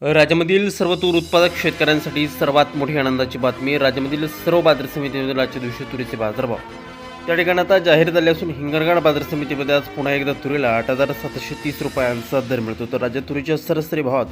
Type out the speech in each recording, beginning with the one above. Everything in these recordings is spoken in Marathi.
राज्यामधील सर्व तूर उत्पादक शेतकऱ्यांसाठी सर्वात मोठी आनंदाची बातमी. राज्यामधील सर्व बाजार समितीमधील आजच्या दिवशी तुरीचे बाजारभाव त्या ठिकाणी आता जाहीर झाले असून हिंगणघाट बाजार समितीमध्ये आज पुन्हा एकदा तुरीला 8,730 रुपयांचा दर मिळतो. तर राज्यात तुरीच्या सरासरी भावात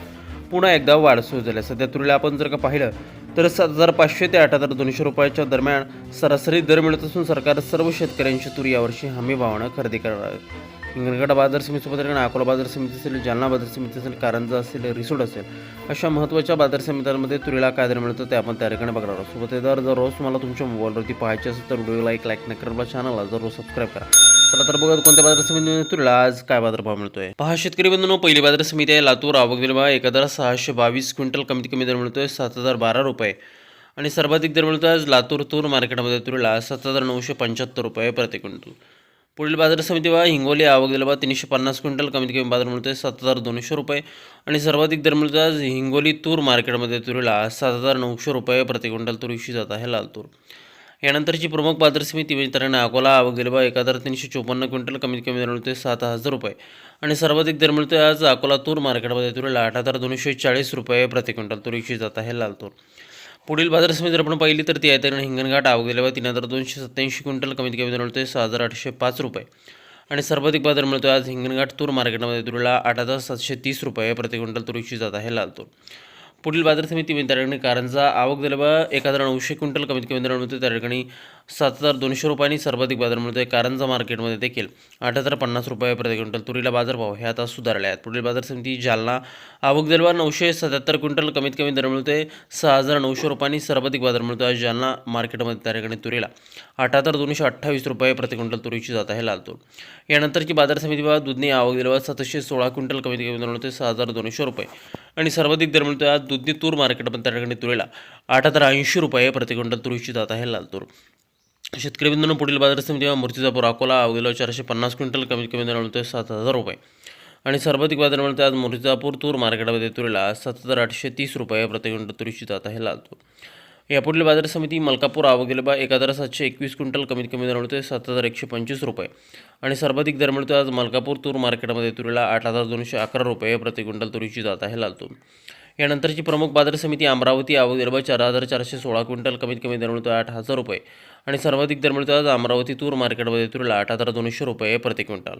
पुन्हा एकदा वाढ सुरू झाली. सध्या तुरीला आपण जर का पाहिलं तर 7,500 ते 8,200 रुपयाच्या दरम्यान सरासरी दर मिळत असून सरकार सर्व शेतकऱ्यांची तुरी यावर्षी हमी भावानं खरेदी करणार आहे. हिंगणघाट बाजार समितीसोबत अकोला बाजार समिती असेल, जालना बाजार समिती असेल, कारंजा असेल, रिसोड असेल, अशा महत्त्वाच्या बाजार समित्यांमध्ये तुरीला काय दर मिळतं ते आपण त्या ठिकाणी बघणार आहोत. सोबत दर जर रोज तुम्हाला तुमच्या मोबाईलवरती पाहायचे असेल तर व्हिडिओला लाईक न करा, चॅनलला जर रोज सबस्क्राईब करा. चला तर बघा कोणत्या बाजार समितीमध्ये तुरीला आज काय बाजारभाव मिळतोय. पहा शेतकरी बंधूंनो, पहिली बाजार समिती आहे लातूर. आवक दिला 1,622 क्विंटल. कमीत कमी दर मिळतोय 7,012 रुपये आणि सर्वाधिक दर मिळतोय आज लातूर तूर मार्केटमध्ये तुरीला 7,975 रुपये प्रति क्विंटल. पुढील बाजार समिती हिंगोली. आवक दिला 350 क्विंटल. कमीत कमी बाजार मिळतोय 7,200 रुपये आणि सर्वाधिक दर मिळतो आज हिंगोली तूर मार्केटमध्ये तुरीला 7,900 रुपये प्रति क्विंटल. तुरीशी जात आहे लाल तूर. यानंतरची प्रमुख बाजार समिती मित्रांनो अकोला. आवक दिला 1,354 क्विंटल. कमीत कमी दर मिळतोय 7,000 रुपये आणि सर्वाधिक दर मिळतोय आज अकोला तूर मार्केटमध्ये तुरीला 8,240 रुपये प्रति क्विंटल. तुरीशी जात आहे लाल तूर. पुढील बाजार समिती जर आपण पाहिली तर ती आहे तर हिंगणघाट. आवक दिला 3,287 क्विंटल. कमीत कमी दर मिळतोय 6,805 रुपये आणि सर्वाधिक बाजार मिळतोय आज हिंगणघाट तूर मार्केटमध्ये तुरीला 8,730 रुपये प्रति क्विंटल. तुरीची जात आहे लाल तूर. पुढील बाजार समिती मित्रांनी कारंजा. आवक दिला 1,900 क्विंटल. कमीत कमी दर मिळतोय त्या ठिकाणी 7,200 रुपयांनी सर्वाधिक बाजार मिळतोय कारंजा मार्केटमध्ये देखील 8,050 रुपये प्रति क्विंटल. तुरीला बाजारभाव हे आता सुधारले आहेत. पुढील बाजार समिती जालना. आवक दिला 977 क्विंटल. कमीत कमी दर मिळतोय 6,900 रुपयांनी सर्वाधिक बाजार मिळतोय आज जालना मार्केटमध्ये त्या ठिकाणी तुरीला 8,228 रुपये प्रति क्विंटल. तुरीची जात आहे लाल तूर. यानंतरची बाजार समिती दुधनी. आवक दिला 716 क्विंटल. कमीत कमी दर मिळतोय 6,200 रुपये आणि सर्वाधिक दर मिळतोय आज दुधनी तूर मार्केटमध्ये त्या ठिकाणी तुरीला 8,080 रुपये प्रति क्विंटल. तुरीची जात आहे लाल तूर. शेतकरी बंधूंनो, पुढील बाजार समिती मूर्तिजापूर अकोला. आवक दिला 450 क्विंटल. कमीत कमी दर मिळतोय 7,000 रुपये आणि सर्वाधिक बाजार मिळतोय आज मूर्तिजापूर तूर मार्केटमध्ये तुरीला 7,830 रुपये प्रति क्विंटल. तुरीची जात आहे लाल तूर. यापुढील बाजार समिती मलकापूर. आवक दिला 1,721 क्विंटल. कमीत कमी दर मिळतोय 7,125 रुपये आणि सर्वाधिक दर मिळतोय आज मलकापूर तूर मार्केटमध्ये तुरीला 8,211 रुपये प्रति क्विंटल. तुरीची जात आहे लाल तूर. यानंतरची प्रमुख बाजार समिती अमरावती. आवक दिला 4,416 क्विंटल. कमीत कमी दर मिळतोय 8,000 रुपये आणि सर्वाधिक दर मिळतोय आज अमरावती तूर मार्केटमध्ये तुरीला 8,200 रुपये प्रति क्विंटल.